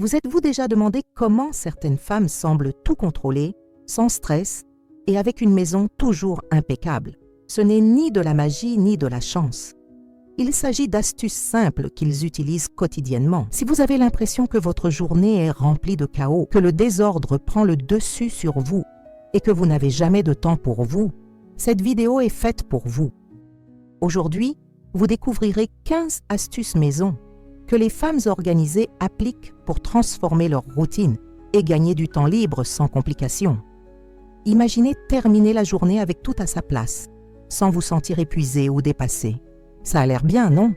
Vous êtes-vous déjà demandé comment certaines femmes semblent tout contrôler, sans stress et avec une maison toujours impeccable? Ce n'est ni de la magie ni de la chance. Il s'agit d'astuces simples qu'ils utilisent quotidiennement. Si vous avez l'impression que votre journée est remplie de chaos, que le désordre prend le dessus sur vous et que vous n'avez jamais de temps pour vous, cette vidéo est faite pour vous. Aujourd'hui, vous découvrirez 15 astuces maison que les femmes organisées appliquent pour transformer leur routine et gagner du temps libre sans complications. Imaginez terminer la journée avec tout à sa place, sans vous sentir épuisé ou dépassé. Ça a l'air bien, non?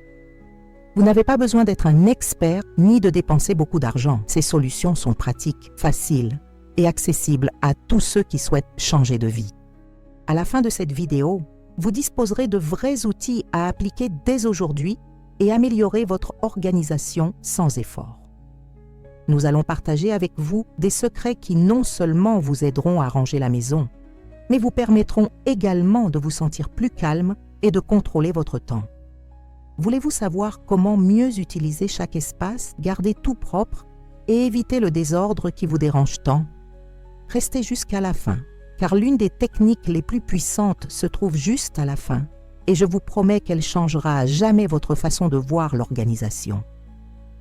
Vous n'avez pas besoin d'être un expert ni de dépenser beaucoup d'argent. Ces solutions sont pratiques, faciles et accessibles à tous ceux qui souhaitent changer de vie. À la fin de cette vidéo, vous disposerez de vrais outils à appliquer dès aujourd'hui et améliorer votre organisation sans effort. Nous allons partager avec vous des secrets qui non seulement vous aideront à ranger la maison, mais vous permettront également de vous sentir plus calme et de contrôler votre temps. Voulez-vous savoir comment mieux utiliser chaque espace, garder tout propre et éviter le désordre qui vous dérange tant? Restez jusqu'à la fin, car l'une des techniques les plus puissantes se trouve juste à la fin, et je vous promets qu'elle changera à jamais votre façon de voir l'organisation.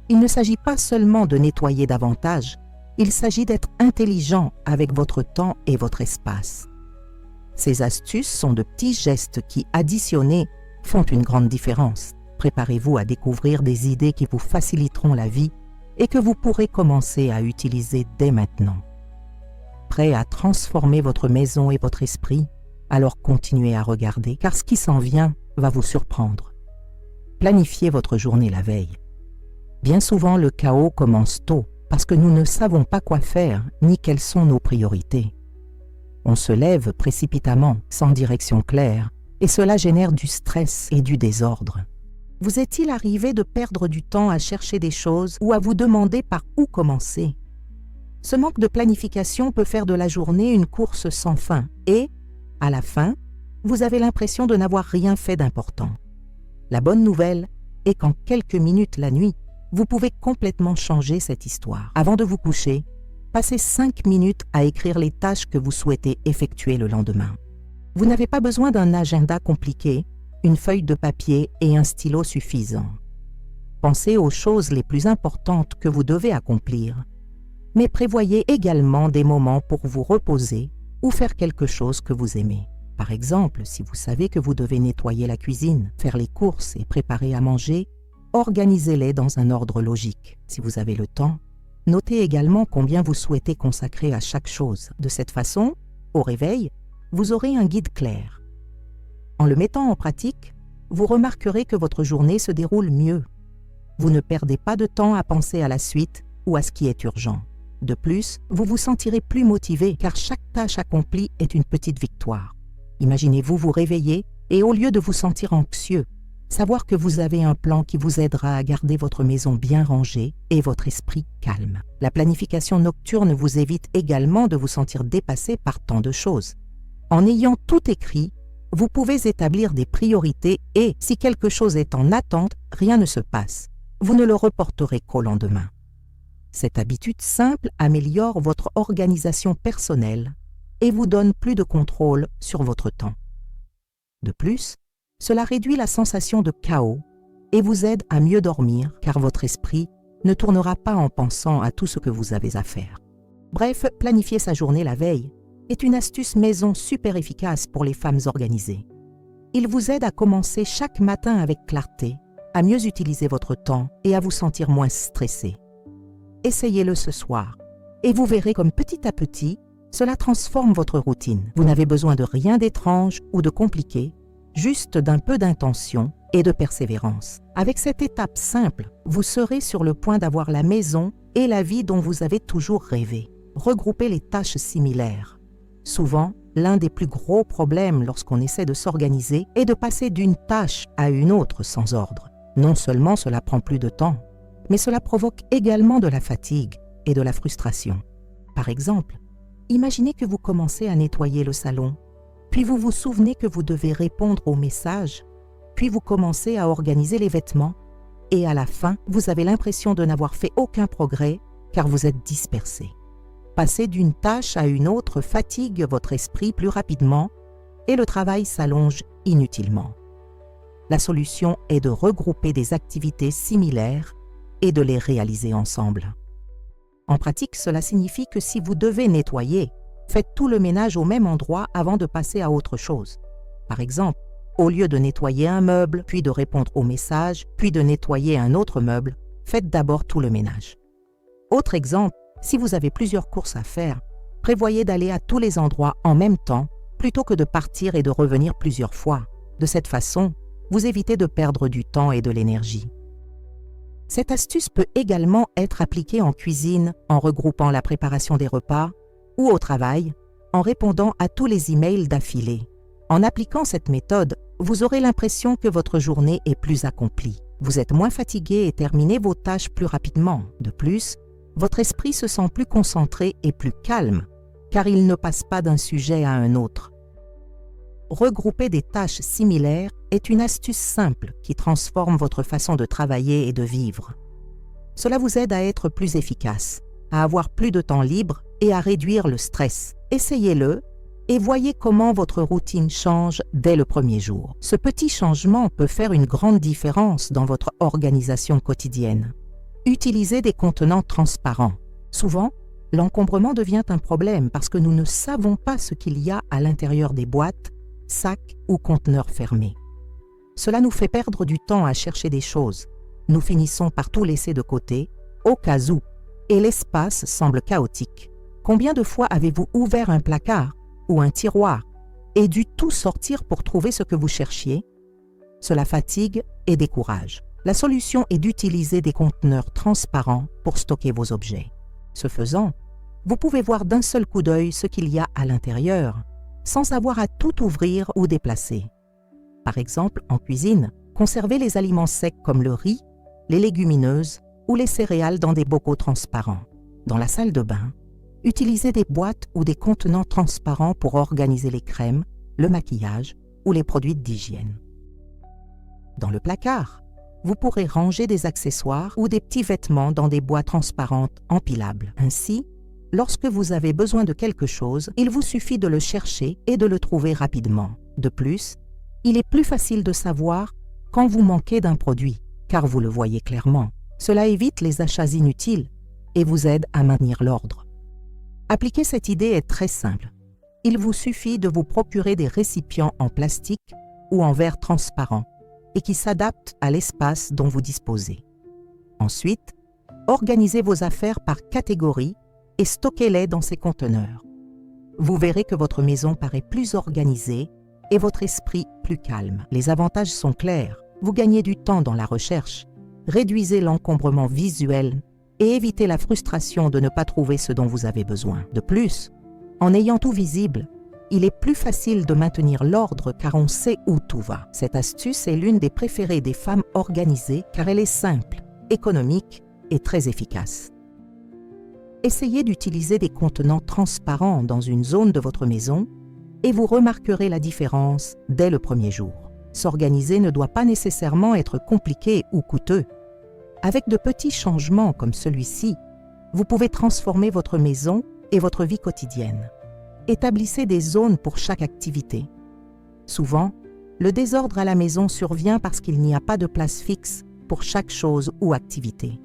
Il ne s'agit pas seulement de nettoyer davantage, il s'agit d'être intelligent avec votre temps et votre espace. Ces astuces sont de petits gestes qui, additionnés, font une grande différence. Préparez-vous à découvrir des idées qui vous faciliteront la vie et que vous pourrez commencer à utiliser dès maintenant. Prêt à transformer votre maison et votre esprit? Alors continuez à regarder, car ce qui s'en vient va vous surprendre. Planifiez votre journée la veille. Bien souvent, le chaos commence tôt, parce que nous ne savons pas quoi faire, ni quelles sont nos priorités. On se lève précipitamment, sans direction claire, et cela génère du stress et du désordre. Vous est-il arrivé de perdre du temps à chercher des choses ou à vous demander par où commencer? Ce manque de planification peut faire de la journée une course sans fin et, à la fin, vous avez l'impression de n'avoir rien fait d'important. La bonne nouvelle est qu'en quelques minutes la nuit, vous pouvez complètement changer cette histoire. Avant de vous coucher, passez 5 minutes à écrire les tâches que vous souhaitez effectuer le lendemain. Vous n'avez pas besoin d'un agenda compliqué, une feuille de papier et un stylo suffisant. Pensez aux choses les plus importantes que vous devez accomplir, mais prévoyez également des moments pour vous reposer ou faire quelque chose que vous aimez. Par exemple, si vous savez que vous devez nettoyer la cuisine, faire les courses et préparer à manger, organisez-les dans un ordre logique. Si vous avez le temps, notez également combien vous souhaitez consacrer à chaque chose. De cette façon, au réveil, vous aurez un guide clair. En le mettant en pratique, vous remarquerez que votre journée se déroule mieux. Vous ne perdez pas de temps à penser à la suite ou à ce qui est urgent. De plus, vous vous sentirez plus motivé car chaque tâche accomplie est une petite victoire. Imaginez-vous vous réveiller et au lieu de vous sentir anxieux, savoir que vous avez un plan qui vous aidera à garder votre maison bien rangée et votre esprit calme. La planification nocturne vous évite également de vous sentir dépassé par tant de choses. En ayant tout écrit, vous pouvez établir des priorités et, si quelque chose est en attente, rien ne se passe. Vous ne le reporterez qu'au lendemain. Cette habitude simple améliore votre organisation personnelle et vous donne plus de contrôle sur votre temps. De plus, cela réduit la sensation de chaos et vous aide à mieux dormir car votre esprit ne tournera pas en pensant à tout ce que vous avez à faire. Bref, planifier sa journée la veille est une astuce maison super efficace pour les femmes organisées. Il vous aide à commencer chaque matin avec clarté, à mieux utiliser votre temps et à vous sentir moins stressé. Essayez-le ce soir et vous verrez comme petit à petit, cela transforme votre routine. Vous n'avez besoin de rien d'étrange ou de compliqué, juste d'un peu d'intention et de persévérance. Avec cette étape simple, vous serez sur le point d'avoir la maison et la vie dont vous avez toujours rêvé. Regroupez les tâches similaires. Souvent, l'un des plus gros problèmes lorsqu'on essaie de s'organiser est de passer d'une tâche à une autre sans ordre. Non seulement cela prend plus de temps, mais cela provoque également de la fatigue et de la frustration. Par exemple, imaginez que vous commencez à nettoyer le salon, puis vous vous souvenez que vous devez répondre aux messages, puis vous commencez à organiser les vêtements, et à la fin, vous avez l'impression de n'avoir fait aucun progrès car vous êtes dispersé. Passer d'une tâche à une autre fatigue votre esprit plus rapidement et le travail s'allonge inutilement. La solution est de regrouper des activités similaires et de les réaliser ensemble. En pratique, cela signifie que si vous devez nettoyer, faites tout le ménage au même endroit avant de passer à autre chose. Par exemple, au lieu de nettoyer un meuble, puis de répondre aux messages, puis de nettoyer un autre meuble, faites d'abord tout le ménage. Autre exemple, si vous avez plusieurs courses à faire, prévoyez d'aller à tous les endroits en même temps plutôt que de partir et de revenir plusieurs fois. De cette façon, vous évitez de perdre du temps et de l'énergie. Cette astuce peut également être appliquée en cuisine en regroupant la préparation des repas ou au travail en répondant à tous les emails d'affilée. En appliquant cette méthode, vous aurez l'impression que votre journée est plus accomplie. Vous êtes moins fatigué et terminez vos tâches plus rapidement. De plus, votre esprit se sent plus concentré et plus calme, car il ne passe pas d'un sujet à un autre. Regrouper des tâches similaires est une astuce simple qui transforme votre façon de travailler et de vivre. Cela vous aide à être plus efficace, à avoir plus de temps libre et à réduire le stress. Essayez-le et voyez comment votre routine change dès le premier jour. Ce petit changement peut faire une grande différence dans votre organisation quotidienne. Utilisez des contenants transparents. Souvent, l'encombrement devient un problème parce que nous ne savons pas ce qu'il y a à l'intérieur des boîtes, sacs ou conteneurs fermés. Cela nous fait perdre du temps à chercher des choses. Nous finissons par tout laisser de côté, au cas où, et l'espace semble chaotique. Combien de fois avez-vous ouvert un placard ou un tiroir et dû tout sortir pour trouver ce que vous cherchiez? Cela fatigue et décourage. La solution est d'utiliser des conteneurs transparents pour stocker vos objets. Ce faisant, vous pouvez voir d'un seul coup d'œil ce qu'il y a à l'intérieur, sans avoir à tout ouvrir ou déplacer. Par exemple, en cuisine, conservez les aliments secs comme le riz, les légumineuses ou les céréales dans des bocaux transparents. Dans la salle de bain, utilisez des boîtes ou des contenants transparents pour organiser les crèmes, le maquillage ou les produits d'hygiène. Dans le placard, vous pourrez ranger des accessoires ou des petits vêtements dans des boîtes transparentes empilables. Ainsi, lorsque vous avez besoin de quelque chose, il vous suffit de le chercher et de le trouver rapidement. De plus, il est plus facile de savoir quand vous manquez d'un produit, car vous le voyez clairement. Cela évite les achats inutiles et vous aide à maintenir l'ordre. Appliquer cette idée est très simple. Il vous suffit de vous procurer des récipients en plastique ou en verre transparent et qui s'adaptent à l'espace dont vous disposez. Ensuite, organisez vos affaires par catégorie et stockez-les dans ces conteneurs. Vous verrez que votre maison paraît plus organisée et votre esprit plus calme. Les avantages sont clairs. Vous gagnez du temps dans la recherche, réduisez l'encombrement visuel et évitez la frustration de ne pas trouver ce dont vous avez besoin. De plus, en ayant tout visible, il est plus facile de maintenir l'ordre car on sait où tout va. Cette astuce est l'une des préférées des femmes organisées car elle est simple, économique et très efficace. Essayez d'utiliser des contenants transparents dans une zone de votre maison et vous remarquerez la différence dès le premier jour. S'organiser ne doit pas nécessairement être compliqué ou coûteux. Avec de petits changements comme celui-ci, vous pouvez transformer votre maison et votre vie quotidienne. Établissez des zones pour chaque activité. Souvent, le désordre à la maison survient parce qu'il n'y a pas de place fixe pour chaque chose ou activité.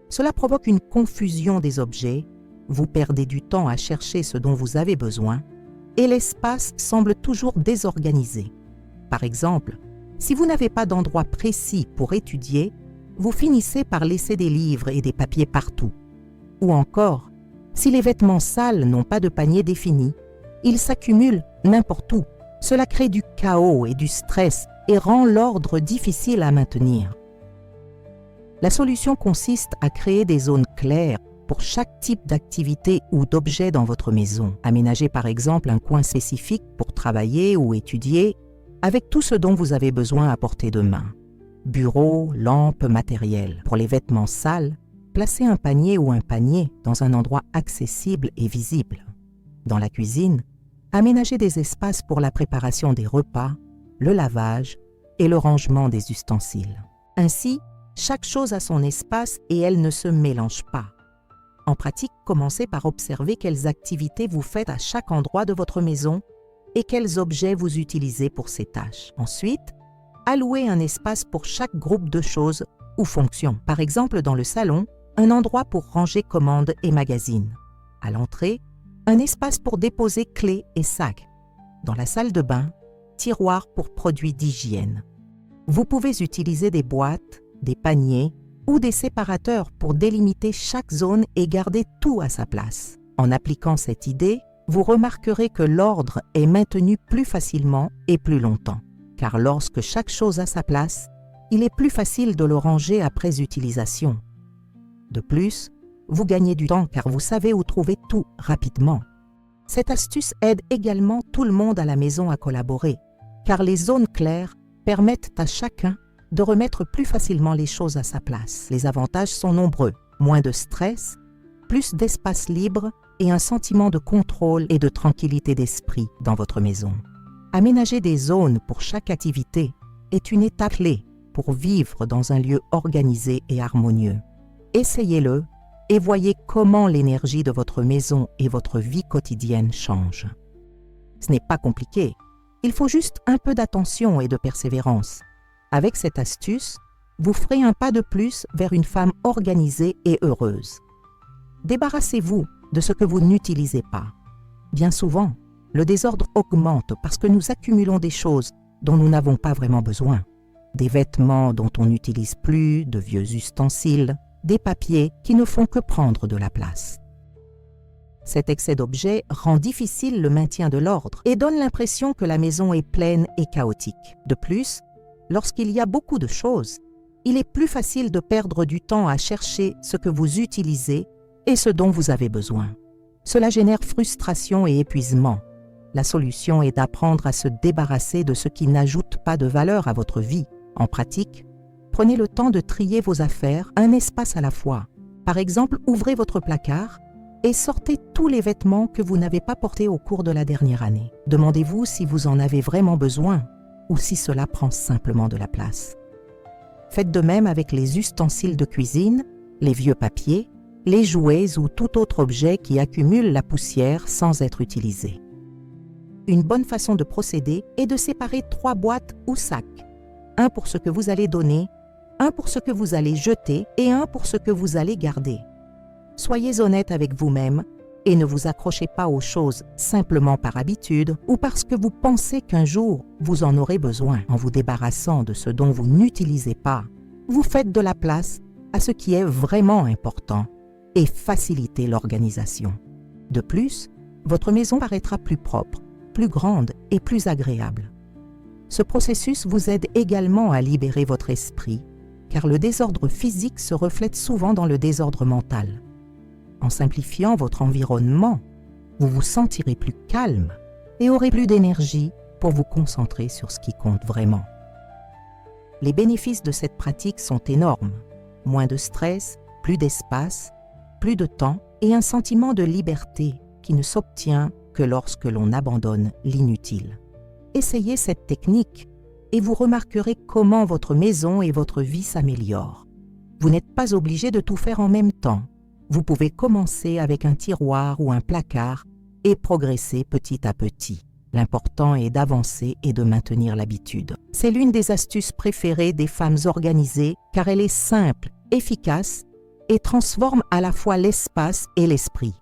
Cela provoque une confusion des objets, vous perdez du temps à chercher ce dont vous avez besoin et l'espace semble toujours désorganisé. Par exemple, si vous n'avez pas d'endroit précis pour étudier, vous finissez par laisser des livres et des papiers partout. Ou encore, si les vêtements sales n'ont pas de panier défini, ils s'accumulent n'importe où. Cela crée du chaos et du stress et rend l'ordre difficile à maintenir. La solution consiste à créer des zones claires pour chaque type d'activité ou d'objet dans votre maison. Aménagez par exemple un coin spécifique pour travailler ou étudier avec tout ce dont vous avez besoin à portée de main. Bureau, lampes, matériel. Pour les vêtements sales, placez un panier ou un panier dans un endroit accessible et visible. Dans la cuisine, aménagez des espaces pour la préparation des repas, le lavage et le rangement des ustensiles. Ainsi, Chaque chose a son espace et elle ne se mélange pas. En pratique, commencez par observer quelles activités vous faites à chaque endroit de votre maison et quels objets vous utilisez pour ces tâches. Ensuite, allouez un espace pour chaque groupe de choses ou fonctions. Par exemple, dans le salon, un endroit pour ranger commandes et magazines. À l'entrée, un espace pour déposer clés et sacs. Dans la salle de bain, tiroir pour produits d'hygiène. Vous pouvez utiliser des boîtes, des paniers ou des séparateurs pour délimiter chaque zone et garder tout à sa place. En appliquant cette idée, vous remarquerez que l'ordre est maintenu plus facilement et plus longtemps. Car lorsque chaque chose a sa place, il est plus facile de le ranger après utilisation. De plus, vous gagnez du temps car vous savez où trouver tout rapidement. Cette astuce aide également tout le monde à la maison à collaborer, car les zones claires permettent à chacun de remettre plus facilement les choses à sa place. Les avantages sont nombreux, moins de stress, plus d'espace libre et un sentiment de contrôle et de tranquillité d'esprit dans votre maison. Aménager des zones pour chaque activité est une étape clé pour vivre dans un lieu organisé et harmonieux. Essayez-le et voyez comment l'énergie de votre maison et votre vie quotidienne changent. Ce n'est pas compliqué, il faut juste un peu d'attention et de persévérance. Avec cette astuce, vous ferez un pas de plus vers une femme organisée et heureuse. Débarrassez-vous de ce que vous n'utilisez pas. Bien souvent, le désordre augmente parce que nous accumulons des choses dont nous n'avons pas vraiment besoin. Des vêtements dont on n'utilise plus, de vieux ustensiles, des papiers qui ne font que prendre de la place. Cet excès d'objets rend difficile le maintien de l'ordre et donne l'impression que la maison est pleine et chaotique. De plus, lorsqu'il y a beaucoup de choses, il est plus facile de perdre du temps à chercher ce que vous utilisez et ce dont vous avez besoin. Cela génère frustration et épuisement. La solution est d'apprendre à se débarrasser de ce qui n'ajoute pas de valeur à votre vie. En pratique, prenez le temps de trier vos affaires un espace à la fois. Par exemple, ouvrez votre placard et sortez tous les vêtements que vous n'avez pas portés au cours de la dernière année. Demandez-vous si vous en avez vraiment besoin ou si cela prend simplement de la place. Faites de même avec les ustensiles de cuisine, les vieux papiers, les jouets ou tout autre objet qui accumule la poussière sans être utilisé. Une bonne façon de procéder est de séparer 3 boîtes ou sacs. Un pour ce que vous allez donner, un pour ce que vous allez jeter et un pour ce que vous allez garder. Soyez honnête avec vous-même et ne vous accrochez pas aux choses simplement par habitude ou parce que vous pensez qu'un jour vous en aurez besoin. En vous débarrassant de ce dont vous n'utilisez pas, vous faites de la place à ce qui est vraiment important et facilitez l'organisation. De plus, votre maison paraîtra plus propre, plus grande et plus agréable. Ce processus vous aide également à libérer votre esprit, car le désordre physique se reflète souvent dans le désordre mental. En simplifiant votre environnement, vous vous sentirez plus calme et aurez plus d'énergie pour vous concentrer sur ce qui compte vraiment. Les bénéfices de cette pratique sont énormes. Moins de stress, plus d'espace, plus de temps et un sentiment de liberté qui ne s'obtient que lorsque l'on abandonne l'inutile. Essayez cette technique et vous remarquerez comment votre maison et votre vie s'améliorent. Vous n'êtes pas obligé de tout faire en même temps. Vous pouvez commencer avec un tiroir ou un placard et progresser petit à petit. L'important est d'avancer et de maintenir l'habitude. C'est l'une des astuces préférées des femmes organisées car elle est simple, efficace et transforme à la fois l'espace et l'esprit.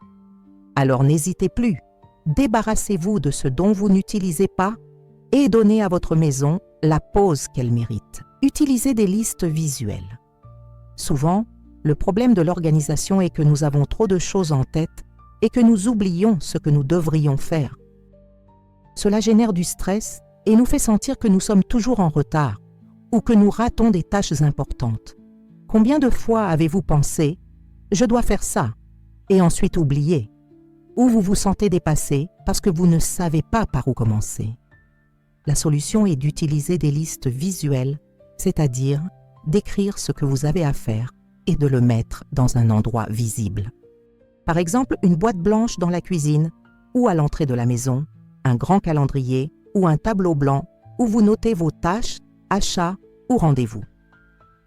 Alors n'hésitez plus, débarrassez-vous de ce dont vous n'utilisez pas et donnez à votre maison la pause qu'elle mérite. Utilisez des listes visuelles. Souvent, le problème de l'organisation est que nous avons trop de choses en tête et que nous oublions ce que nous devrions faire. Cela génère du stress et nous fait sentir que nous sommes toujours en retard ou que nous ratons des tâches importantes. Combien de fois avez-vous pensé « je dois faire ça » et ensuite oublié? Ou vous vous sentez dépassé parce que vous ne savez pas par où commencer? La solution est d'utiliser des listes visuelles, c'est-à-dire d'écrire ce que vous avez à faire et de le mettre dans un endroit visible. Par exemple, une boîte blanche dans la cuisine ou à l'entrée de la maison, un grand calendrier ou un tableau blanc où vous notez vos tâches, achats ou rendez-vous.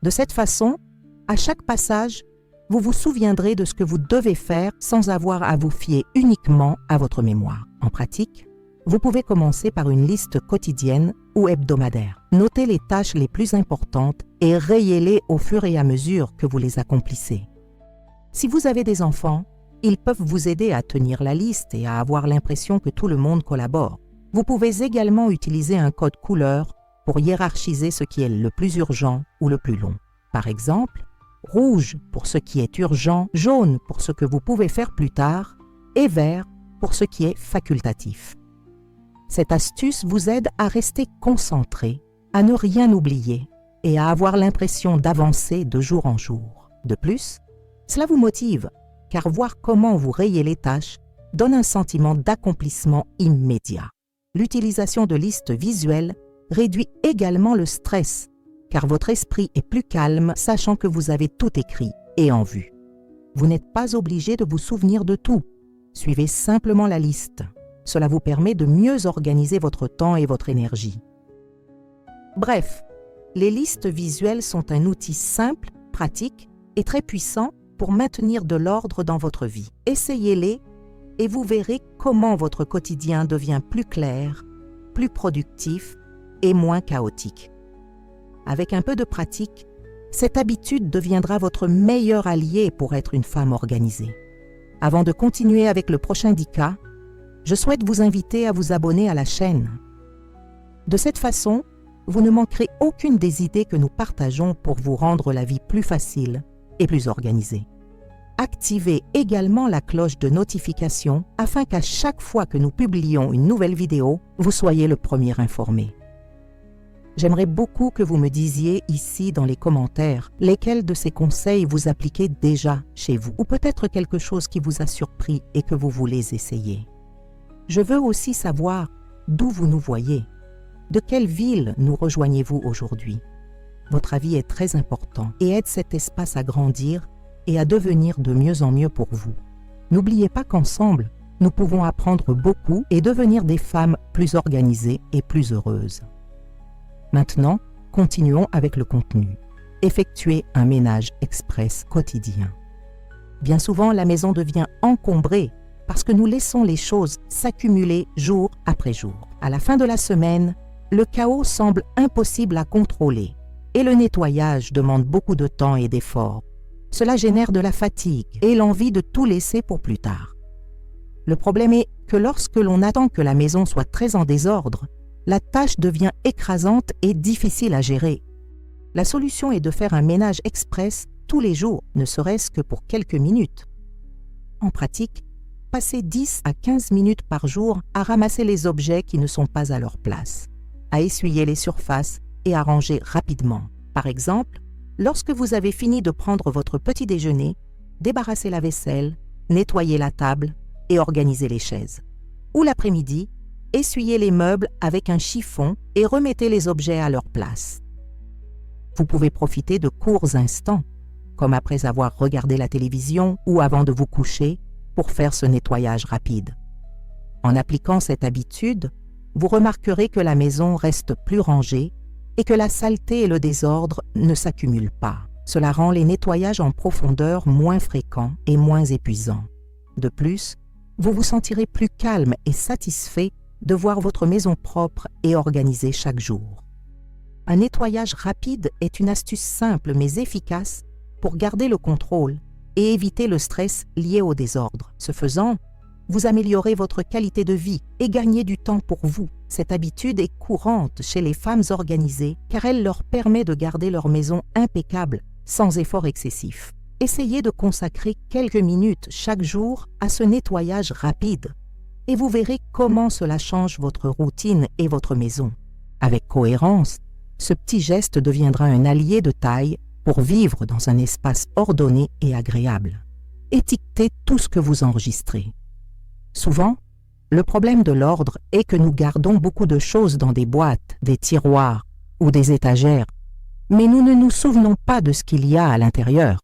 De cette façon, à chaque passage, vous vous souviendrez de ce que vous devez faire sans avoir à vous fier uniquement à votre mémoire. En pratique, vous pouvez commencer par une liste quotidienne ou hebdomadaire. Notez les tâches les plus importantes et rayez-les au fur et à mesure que vous les accomplissez. Si vous avez des enfants, ils peuvent vous aider à tenir la liste et à avoir l'impression que tout le monde collabore. Vous pouvez également utiliser un code couleur pour hiérarchiser ce qui est le plus urgent ou le plus long. Par exemple, rouge pour ce qui est urgent, jaune pour ce que vous pouvez faire plus tard et vert pour ce qui est facultatif. Cette astuce vous aide à rester concentré, à ne rien oublier et à avoir l'impression d'avancer de jour en jour. De plus, cela vous motive, car voir comment vous rayez les tâches donne un sentiment d'accomplissement immédiat. L'utilisation de listes visuelles réduit également le stress, car votre esprit est plus calme sachant que vous avez tout écrit et en vue. Vous n'êtes pas obligé de vous souvenir de tout. Suivez simplement la liste. Cela vous permet de mieux organiser votre temps et votre énergie. Bref, les listes visuelles sont un outil simple, pratique et très puissant pour maintenir de l'ordre dans votre vie. Essayez-les et vous verrez comment votre quotidien devient plus clair, plus productif et moins chaotique. Avec un peu de pratique, cette habitude deviendra votre meilleur allié pour être une femme organisée. Avant de continuer avec le prochain Dika, je souhaite vous inviter à vous abonner à la chaîne. De cette façon, vous ne manquerez aucune des idées que nous partageons pour vous rendre la vie plus facile et plus organisée. Activez également la cloche de notification afin qu'à chaque fois que nous publions une nouvelle vidéo, vous soyez le premier informé. J'aimerais beaucoup que vous me disiez ici dans les commentaires lesquels de ces conseils vous appliquez déjà chez vous ou peut-être quelque chose qui vous a surpris et que vous voulez essayer. Je veux aussi savoir d'où vous nous voyez, de quelle ville nous rejoignez-vous aujourd'hui. Votre avis est très important et aide cet espace à grandir et à devenir de mieux en mieux pour vous. N'oubliez pas qu'ensemble, nous pouvons apprendre beaucoup et devenir des femmes plus organisées et plus heureuses. Maintenant, continuons avec le contenu. Effectuez un ménage express quotidien. Bien souvent, la maison devient encombrée parce que nous laissons les choses s'accumuler jour après jour. À la fin de la semaine, le chaos semble impossible à contrôler et le nettoyage demande beaucoup de temps et d'efforts. Cela génère de la fatigue et l'envie de tout laisser pour plus tard. Le problème est que lorsque l'on attend que la maison soit très en désordre, la tâche devient écrasante et difficile à gérer. La solution est de faire un ménage express tous les jours, ne serait-ce que pour quelques minutes. En pratique, passez 10 à 15 minutes par jour à ramasser les objets qui ne sont pas à leur place, à essuyer les surfaces et à ranger rapidement. Par exemple, lorsque vous avez fini de prendre votre petit déjeuner, débarrassez la vaisselle, nettoyez la table et organisez les chaises. Ou l'après-midi, essuyez les meubles avec un chiffon et remettez les objets à leur place. Vous pouvez profiter de courts instants, comme après avoir regardé la télévision ou avant de vous coucher, pour faire ce nettoyage rapide. En appliquant cette habitude, vous remarquerez que la maison reste plus rangée et que la saleté et le désordre ne s'accumulent pas. Cela rend les nettoyages en profondeur moins fréquents et moins épuisants. De plus, vous vous sentirez plus calme et satisfait de voir votre maison propre et organisée chaque jour. Un nettoyage rapide est une astuce simple mais efficace pour garder le contrôle et éviter le stress lié au désordre. Ce faisant, vous améliorez votre qualité de vie et gagnez du temps pour vous. Cette habitude est courante chez les femmes organisées car elle leur permet de garder leur maison impeccable sans effort excessif. Essayez de consacrer quelques minutes chaque jour à ce nettoyage rapide et vous verrez comment cela change votre routine et votre maison. Avec cohérence, ce petit geste deviendra un allié de taille pour vivre dans un espace ordonné et agréable. Étiquetez tout ce que vous enregistrez. Souvent, le problème de l'ordre est que nous gardons beaucoup de choses dans des boîtes, des tiroirs ou des étagères, mais nous ne nous souvenons pas de ce qu'il y a à l'intérieur.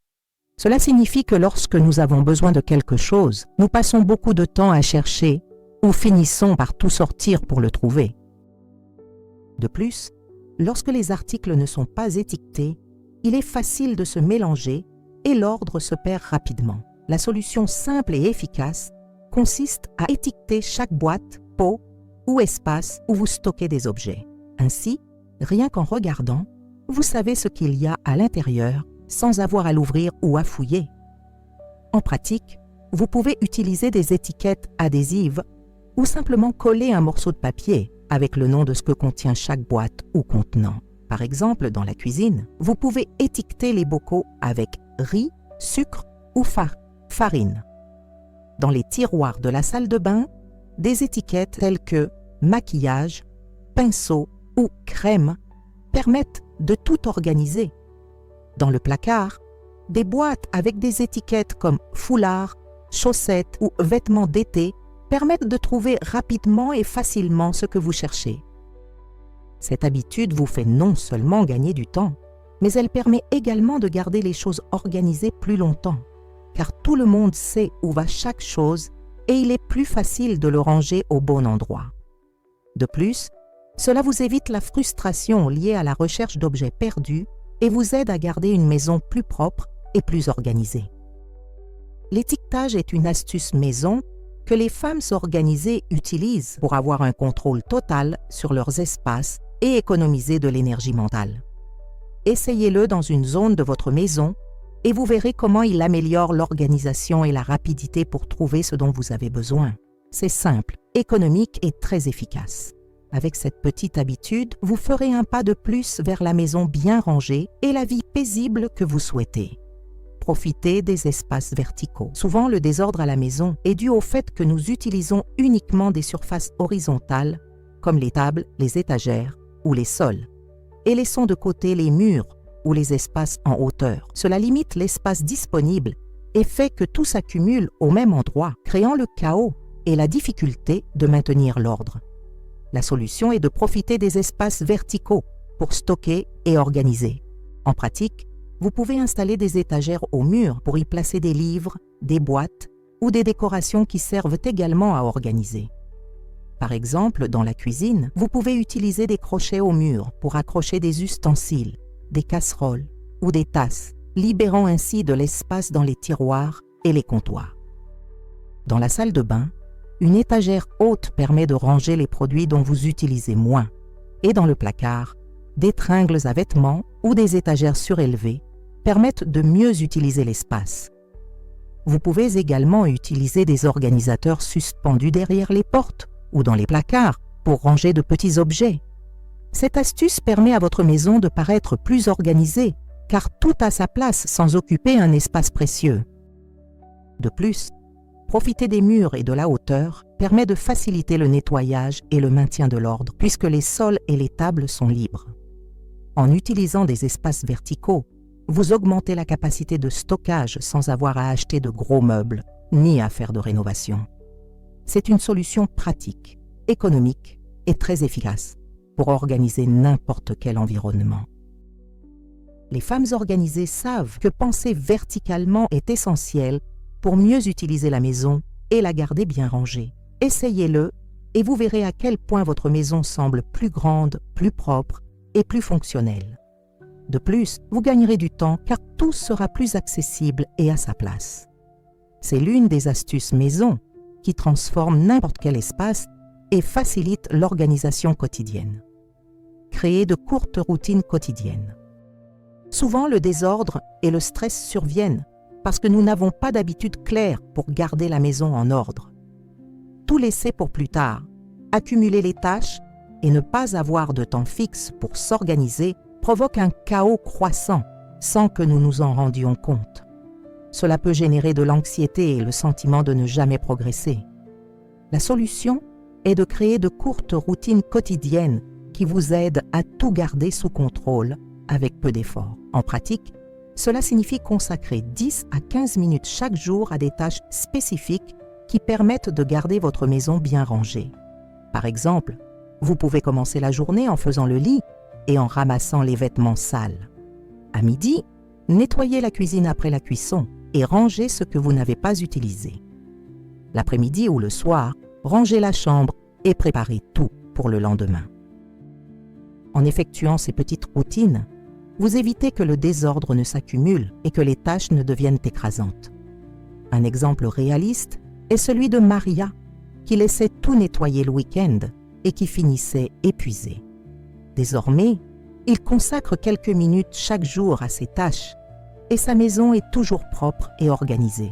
Cela signifie que lorsque nous avons besoin de quelque chose, nous passons beaucoup de temps à chercher ou finissons par tout sortir pour le trouver. De plus, lorsque les articles ne sont pas étiquetés, il est facile de se mélanger et l'ordre se perd rapidement. La solution simple et efficace consiste à étiqueter chaque boîte, pot ou espace où vous stockez des objets. Ainsi, rien qu'en regardant, vous savez ce qu'il y a à l'intérieur sans avoir à l'ouvrir ou à fouiller. En pratique, vous pouvez utiliser des étiquettes adhésives ou simplement coller un morceau de papier avec le nom de ce que contient chaque boîte ou contenant. Par exemple, dans la cuisine, vous pouvez étiqueter les bocaux avec riz, sucre ou farine. Dans les tiroirs de la salle de bain, des étiquettes telles que maquillage, pinceau ou crème permettent de tout organiser. Dans le placard, des boîtes avec des étiquettes comme foulard, chaussettes ou vêtements d'été permettent de trouver rapidement et facilement ce que vous cherchez. Cette habitude vous fait non seulement gagner du temps, mais elle permet également de garder les choses organisées plus longtemps, car tout le monde sait où va chaque chose et il est plus facile de le ranger au bon endroit. De plus, cela vous évite la frustration liée à la recherche d'objets perdus et vous aide à garder une maison plus propre et plus organisée. L'étiquetage est une astuce maison que les femmes organisées utilisent pour avoir un contrôle total sur leurs espaces et économiser de l'énergie mentale. Essayez-le dans une zone de votre maison et vous verrez comment il améliore l'organisation et la rapidité pour trouver ce dont vous avez besoin. C'est simple, économique et très efficace. Avec cette petite habitude, vous ferez un pas de plus vers la maison bien rangée et la vie paisible que vous souhaitez. Profitez des espaces verticaux. Souvent, le désordre à la maison est dû au fait que nous utilisons uniquement des surfaces horizontales, comme les tables, les étagères ou les sols, et laissons de côté les murs ou les espaces en hauteur. Cela limite l'espace disponible et fait que tout s'accumule au même endroit, créant le chaos et la difficulté de maintenir l'ordre. La solution est de profiter des espaces verticaux pour stocker et organiser. En pratique, vous pouvez installer des étagères au mur pour y placer des livres, des boîtes ou des décorations qui servent également à organiser. Par exemple, dans la cuisine, vous pouvez utiliser des crochets au mur pour accrocher des ustensiles, des casseroles ou des tasses, libérant ainsi de l'espace dans les tiroirs et les comptoirs. Dans la salle de bain, une étagère haute permet de ranger les produits dont vous utilisez moins. Et dans le placard, des tringles à vêtements ou des étagères surélevées permettent de mieux utiliser l'espace. Vous pouvez également utiliser des organisateurs suspendus derrière les portes ou dans les placards pour ranger de petits objets. Cette astuce permet à votre maison de paraître plus organisée, car tout a sa place sans occuper un espace précieux. De plus, profiter des murs et de la hauteur permet de faciliter le nettoyage et le maintien de l'ordre, puisque les sols et les tables sont libres. En utilisant des espaces verticaux, vous augmentez la capacité de stockage sans avoir à acheter de gros meubles, ni à faire de rénovation. C'est une solution pratique, économique et très efficace pour organiser n'importe quel environnement. Les femmes organisées savent que penser verticalement est essentiel pour mieux utiliser la maison et la garder bien rangée. Essayez-le et vous verrez à quel point votre maison semble plus grande, plus propre et plus fonctionnelle. De plus, vous gagnerez du temps car tout sera plus accessible et à sa place. C'est l'une des astuces maison qui transforme n'importe quel espace et facilite l'organisation quotidienne. Créez de courtes routines quotidiennes. Souvent, le désordre et le stress surviennent parce que nous n'avons pas d'habitude claire pour garder la maison en ordre. Tout laisser pour plus tard, accumuler les tâches et ne pas avoir de temps fixe pour s'organiser provoque un chaos croissant sans que nous nous en rendions compte. Cela peut générer de l'anxiété et le sentiment de ne jamais progresser. La solution est de créer de courtes routines quotidiennes qui vous aident à tout garder sous contrôle avec peu d'efforts. En pratique, cela signifie consacrer 10 à 15 minutes chaque jour à des tâches spécifiques qui permettent de garder votre maison bien rangée. Par exemple, vous pouvez commencer la journée en faisant le lit et en ramassant les vêtements sales. À midi, nettoyez la cuisine après la cuisson et rangez ce que vous n'avez pas utilisé. L'après-midi ou le soir, rangez la chambre et préparez tout pour le lendemain. En effectuant ces petites routines, vous évitez que le désordre ne s'accumule et que les tâches ne deviennent écrasantes. Un exemple réaliste est celui de Maria, qui laissait tout nettoyer le week-end et qui finissait épuisée. Désormais, il consacre quelques minutes chaque jour à ses tâches et sa maison est toujours propre et organisée.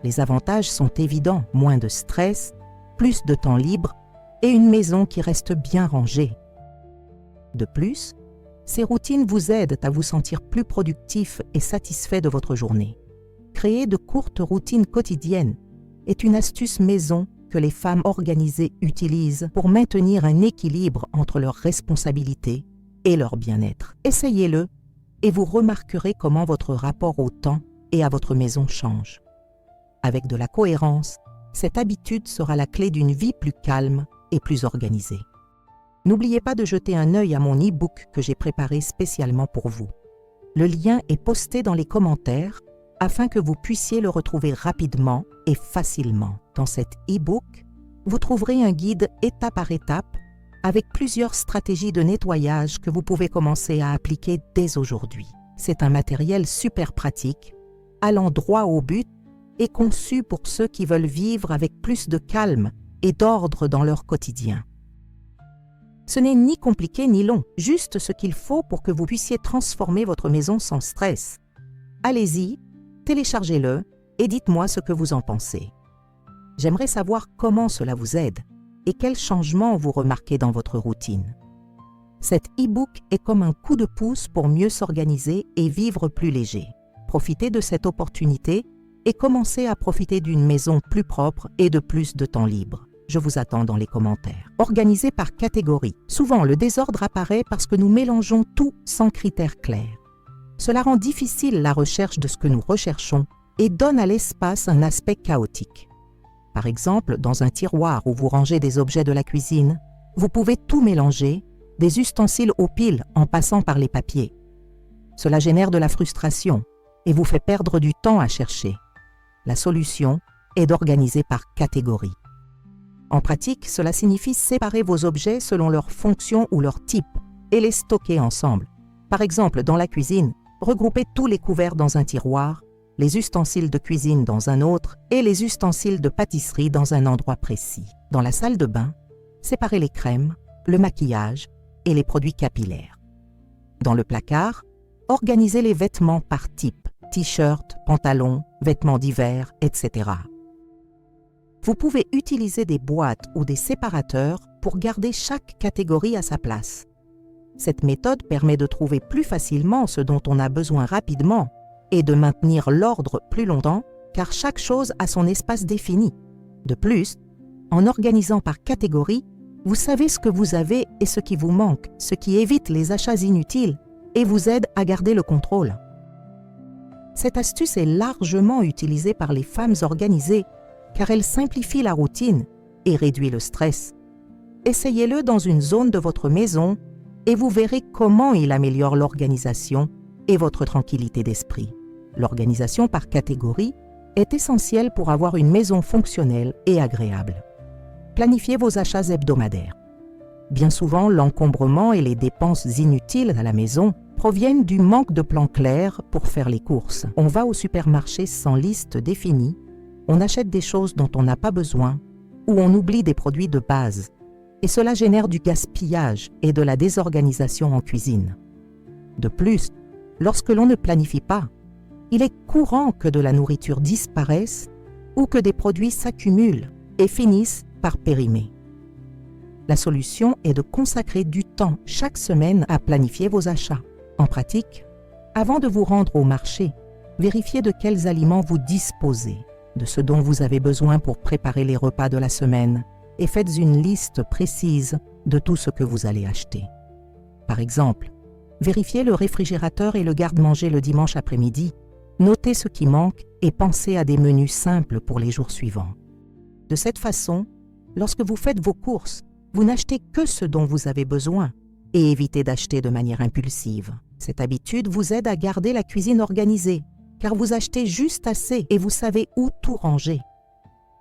Les avantages sont évidents, moins de stress, plus de temps libre et une maison qui reste bien rangée. De plus, ces routines vous aident à vous sentir plus productif et satisfait de votre journée. Créer de courtes routines quotidiennes est une astuce maison que les femmes organisées utilisent pour maintenir un équilibre entre leurs responsabilités et leur bien-être. Essayez-le et vous remarquerez comment votre rapport au temps et à votre maison change. Avec de la cohérence, cette habitude sera la clé d'une vie plus calme et plus organisée. N'oubliez pas de jeter un œil à mon e-book que j'ai préparé spécialement pour vous. Le lien est posté dans les commentaires afin que vous puissiez le retrouver rapidement et facilement. Dans cet e-book, vous trouverez un guide étape par étape avec plusieurs stratégies de nettoyage que vous pouvez commencer à appliquer dès aujourd'hui. C'est un matériel super pratique, allant droit au but et conçu pour ceux qui veulent vivre avec plus de calme et d'ordre dans leur quotidien. Ce n'est ni compliqué ni long, juste ce qu'il faut pour que vous puissiez transformer votre maison sans stress. Allez-y, téléchargez-le et dites-moi ce que vous en pensez. J'aimerais savoir comment cela vous aide et quels changements vous remarquez dans votre routine. Cet e-book est comme un coup de pouce pour mieux s'organiser et vivre plus léger. Profitez de cette opportunité et commencez à profiter d'une maison plus propre et de plus de temps libre. Je vous attends dans les commentaires. Organisez par catégorie. Souvent, le désordre apparaît parce que nous mélangeons tout sans critères clairs. Cela rend difficile la recherche de ce que nous recherchons et donne à l'espace un aspect chaotique. Par exemple, dans un tiroir où vous rangez des objets de la cuisine, vous pouvez tout mélanger, des ustensiles aux piles en passant par les papiers. Cela génère de la frustration et vous fait perdre du temps à chercher. La solution est d'organiser par catégorie. En pratique, cela signifie séparer vos objets selon leur fonction ou leur type et les stocker ensemble. Par exemple, dans la cuisine, regroupez tous les couverts dans un tiroir, les ustensiles de cuisine dans un autre et les ustensiles de pâtisserie dans un endroit précis. Dans la salle de bain, séparez les crèmes, le maquillage et les produits capillaires. Dans le placard, organisez les vêtements par type, t-shirt, pantalon, vêtements d'hiver, etc. Vous pouvez utiliser des boîtes ou des séparateurs pour garder chaque catégorie à sa place. Cette méthode permet de trouver plus facilement ce dont on a besoin rapidement et de maintenir l'ordre plus longtemps car chaque chose a son espace défini. De plus, en organisant par catégorie, vous savez ce que vous avez et ce qui vous manque, ce qui évite les achats inutiles et vous aide à garder le contrôle. Cette astuce est largement utilisée par les femmes organisées car elle simplifie la routine et réduit le stress. Essayez-le dans une zone de votre maison et vous verrez comment il améliore l'organisation et votre tranquillité d'esprit. L'organisation par catégorie est essentielle pour avoir une maison fonctionnelle et agréable. Planifiez vos achats hebdomadaires. Bien souvent, l'encombrement et les dépenses inutiles à la maison proviennent du manque de plan clair pour faire les courses. On va au supermarché sans liste définie, on achète des choses dont on n'a pas besoin ou on oublie des produits de base. Et cela génère du gaspillage et de la désorganisation en cuisine. De plus, lorsque l'on ne planifie pas, il est courant que de la nourriture disparaisse ou que des produits s'accumulent et finissent par périmer. La solution est de consacrer du temps chaque semaine à planifier vos achats. En pratique, avant de vous rendre au marché, vérifiez de quels aliments vous disposez, de ce dont vous avez besoin pour préparer les repas de la semaine et faites une liste précise de tout ce que vous allez acheter. Par exemple, vérifiez le réfrigérateur et le garde-manger le dimanche après-midi, notez ce qui manque et pensez à des menus simples pour les jours suivants. De cette façon, lorsque vous faites vos courses, vous n'achetez que ce dont vous avez besoin et évitez d'acheter de manière impulsive. Cette habitude vous aide à garder la cuisine organisée, car vous achetez juste assez et vous savez où tout ranger.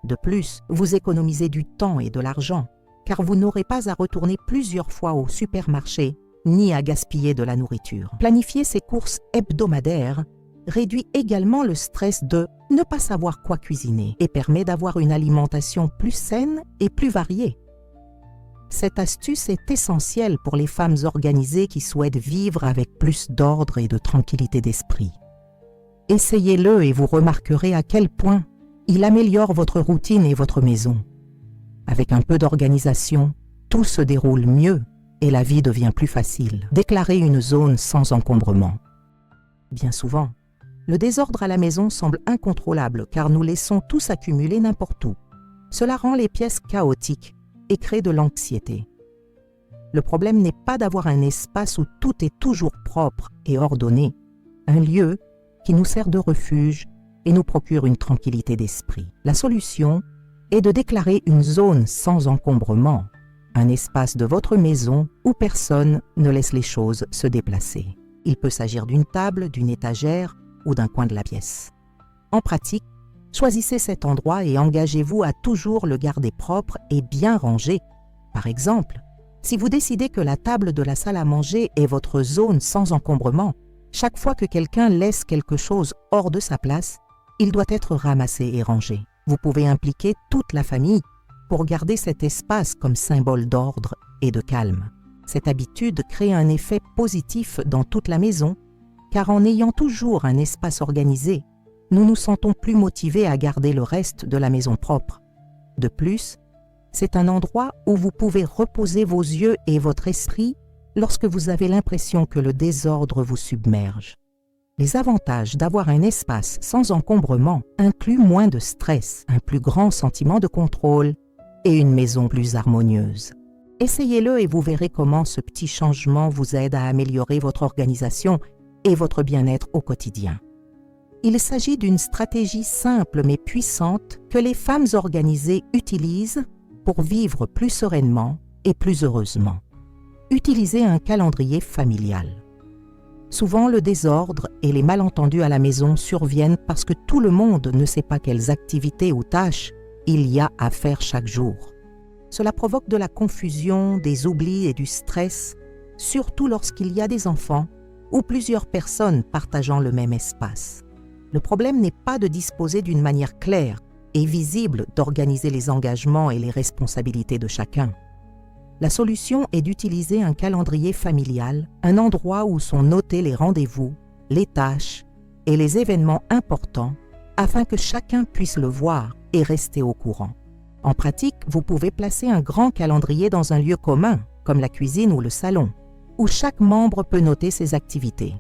De plus, vous économisez du temps et de l'argent, car vous n'aurez pas à retourner plusieurs fois au supermarché ni à gaspiller de la nourriture. Planifier ses courses hebdomadaires réduit également le stress de ne pas savoir quoi cuisiner et permet d'avoir une alimentation plus saine et plus variée. Cette astuce est essentielle pour les femmes organisées qui souhaitent vivre avec plus d'ordre et de tranquillité d'esprit. Essayez-le et vous remarquerez à quel point il améliore votre routine et votre maison. Avec un peu d'organisation, tout se déroule mieux et la vie devient plus facile. Déclarez une zone sans encombrement. Bien souvent, le désordre à la maison semble incontrôlable car nous laissons tout s'accumuler n'importe où. Cela rend les pièces chaotiques et crée de l'anxiété. Le problème n'est pas d'avoir un espace où tout est toujours propre et ordonné, un lieu qui nous sert de refuge et nous procure une tranquillité d'esprit. La solution est de déclarer une zone sans encombrement, un espace de votre maison où personne ne laisse les choses se déplacer. Il peut s'agir d'une table, d'une étagère ou d'un coin de la pièce. En pratique, choisissez cet endroit et engagez-vous à toujours le garder propre et bien rangé. Par exemple, si vous décidez que la table de la salle à manger est votre zone sans encombrement, chaque fois que quelqu'un laisse quelque chose hors de sa place, il doit être ramassé et rangé. Vous pouvez impliquer toute la famille pour garder cet espace comme symbole d'ordre et de calme. Cette habitude crée un effet positif dans toute la maison, car en ayant toujours un espace organisé, nous nous sentons plus motivés à garder le reste de la maison propre. De plus, c'est un endroit où vous pouvez reposer vos yeux et votre esprit lorsque vous avez l'impression que le désordre vous submerge. Les avantages d'avoir un espace sans encombrement incluent moins de stress, un plus grand sentiment de contrôle et une maison plus harmonieuse. Essayez-le et vous verrez comment ce petit changement vous aide à améliorer votre organisation et votre bien-être au quotidien. Il s'agit d'une stratégie simple mais puissante que les femmes organisées utilisent pour vivre plus sereinement et plus heureusement. Utilisez un calendrier familial. Souvent, le désordre et les malentendus à la maison surviennent parce que tout le monde ne sait pas quelles activités ou tâches il y a à faire chaque jour. Cela provoque de la confusion, des oublis et du stress, surtout lorsqu'il y a des enfants ou plusieurs personnes partageant le même espace. Le problème n'est pas de disposer d'une manière claire et visible d'organiser les engagements et les responsabilités de chacun. La solution est d'utiliser un calendrier familial, un endroit où sont notés les rendez-vous, les tâches et les événements importants afin que chacun puisse le voir et rester au courant. En pratique, vous pouvez placer un grand calendrier dans un lieu commun, comme la cuisine ou le salon, où chaque membre peut noter ses activités.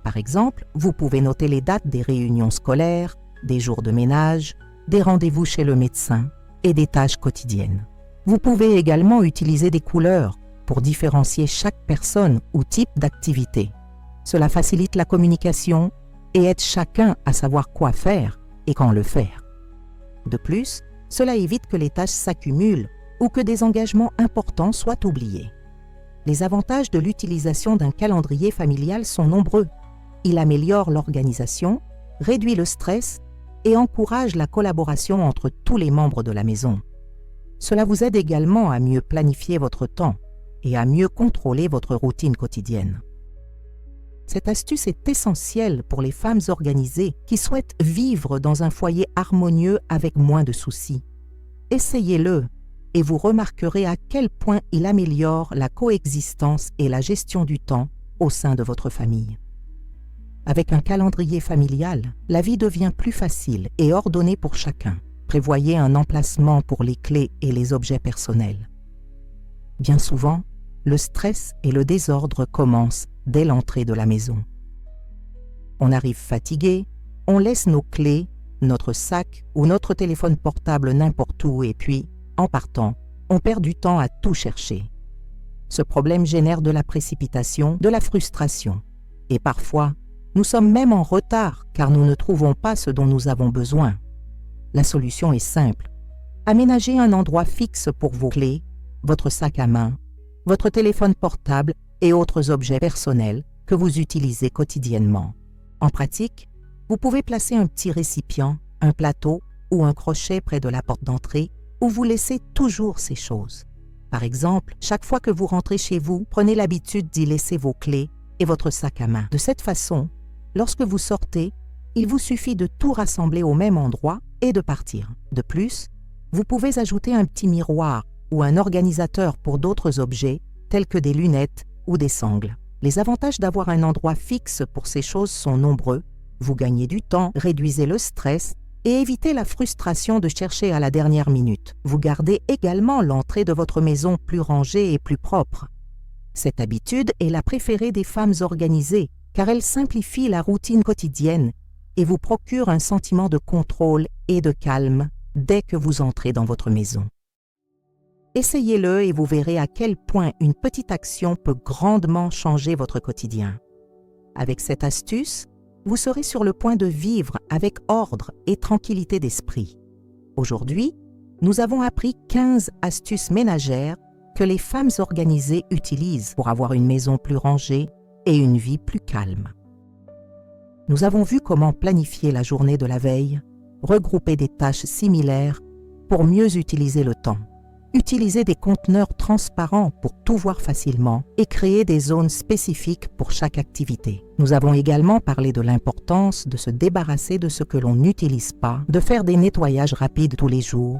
Par exemple, vous pouvez noter les dates des réunions scolaires, des jours de ménage, des rendez-vous chez le médecin et des tâches quotidiennes. Vous pouvez également utiliser des couleurs pour différencier chaque personne ou type d'activité. Cela facilite la communication et aide chacun à savoir quoi faire et quand le faire. De plus, cela évite que les tâches s'accumulent ou que des engagements importants soient oubliés. Les avantages de l'utilisation d'un calendrier familial sont nombreux. Il améliore l'organisation, réduit le stress et encourage la collaboration entre tous les membres de la maison. Cela vous aide également à mieux planifier votre temps et à mieux contrôler votre routine quotidienne. Cette astuce est essentielle pour les femmes organisées qui souhaitent vivre dans un foyer harmonieux avec moins de soucis. Essayez-le et vous remarquerez à quel point il améliore la coexistence et la gestion du temps au sein de votre famille. Avec un calendrier familial, la vie devient plus facile et ordonnée pour chacun. Prévoyez un emplacement pour les clés et les objets personnels. Bien souvent, le stress et le désordre commencent dès l'entrée de la maison. On arrive fatigué, on laisse nos clés, notre sac ou notre téléphone portable n'importe où et puis, en partant, on perd du temps à tout chercher. Ce problème génère de la précipitation, de la frustration et parfois, nous sommes même en retard car nous ne trouvons pas ce dont nous avons besoin. La solution est simple. Aménagez un endroit fixe pour vos clés, votre sac à main, votre téléphone portable et autres objets personnels que vous utilisez quotidiennement. En pratique, vous pouvez placer un petit récipient, un plateau ou un crochet près de la porte d'entrée où vous laissez toujours ces choses. Par exemple, chaque fois que vous rentrez chez vous, prenez l'habitude d'y laisser vos clés et votre sac à main. De cette façon, lorsque vous sortez, il vous suffit de tout rassembler au même endroit et de partir. De plus, vous pouvez ajouter un petit miroir ou un organisateur pour d'autres objets, tels que des lunettes ou des sangles. Les avantages d'avoir un endroit fixe pour ces choses sont nombreux. Vous gagnez du temps, réduisez le stress et évitez la frustration de chercher à la dernière minute. Vous gardez également l'entrée de votre maison plus rangée et plus propre. Cette habitude est la préférée des femmes organisées, car elle simplifie la routine quotidienne et vous procure un sentiment de contrôle et de calme dès que vous entrez dans votre maison. Essayez-le et vous verrez à quel point une petite action peut grandement changer votre quotidien. Avec cette astuce, vous serez sur le point de vivre avec ordre et tranquillité d'esprit. Aujourd'hui, nous avons appris 15 astuces ménagères que les femmes organisées utilisent pour avoir une maison plus rangée et une vie plus calme. Nous avons vu comment planifier la journée de la veille, regrouper des tâches similaires pour mieux utiliser le temps, utiliser des conteneurs transparents pour tout voir facilement et créer des zones spécifiques pour chaque activité. Nous avons également parlé de l'importance de se débarrasser de ce que l'on n'utilise pas, de faire des nettoyages rapides tous les jours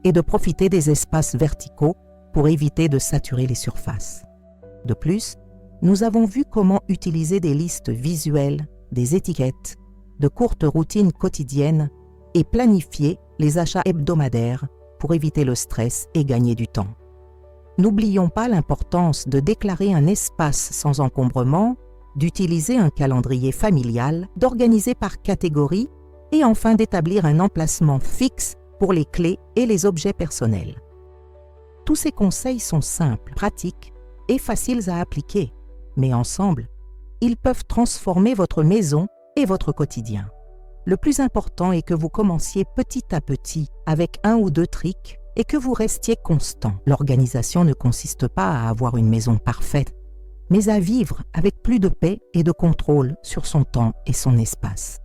et de profiter des espaces verticaux pour éviter de saturer les surfaces. De plus, nous avons vu comment utiliser des listes visuelles, des étiquettes, de courtes routines quotidiennes et planifier les achats hebdomadaires pour éviter le stress et gagner du temps. N'oublions pas l'importance de déclarer un espace sans encombrement, d'utiliser un calendrier familial, d'organiser par catégorie et enfin d'établir un emplacement fixe pour les clés et les objets personnels. Tous ces conseils sont simples, pratiques et faciles à appliquer, mais ensemble, ils peuvent transformer votre maison et votre quotidien. Le plus important est que vous commenciez petit à petit avec 1 ou 2 tricks et que vous restiez constant. L'organisation ne consiste pas à avoir une maison parfaite, mais à vivre avec plus de paix et de contrôle sur son temps et son espace.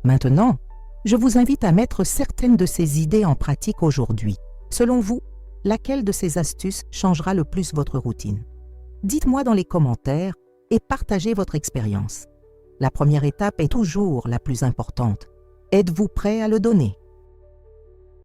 Maintenant, je vous invite à mettre certaines de ces idées en pratique aujourd'hui. Selon vous, laquelle de ces astuces changera le plus votre routine? Dites-moi dans les commentaires et partagez votre expérience. La première étape est toujours la plus importante. Êtes-vous prêt à le donner?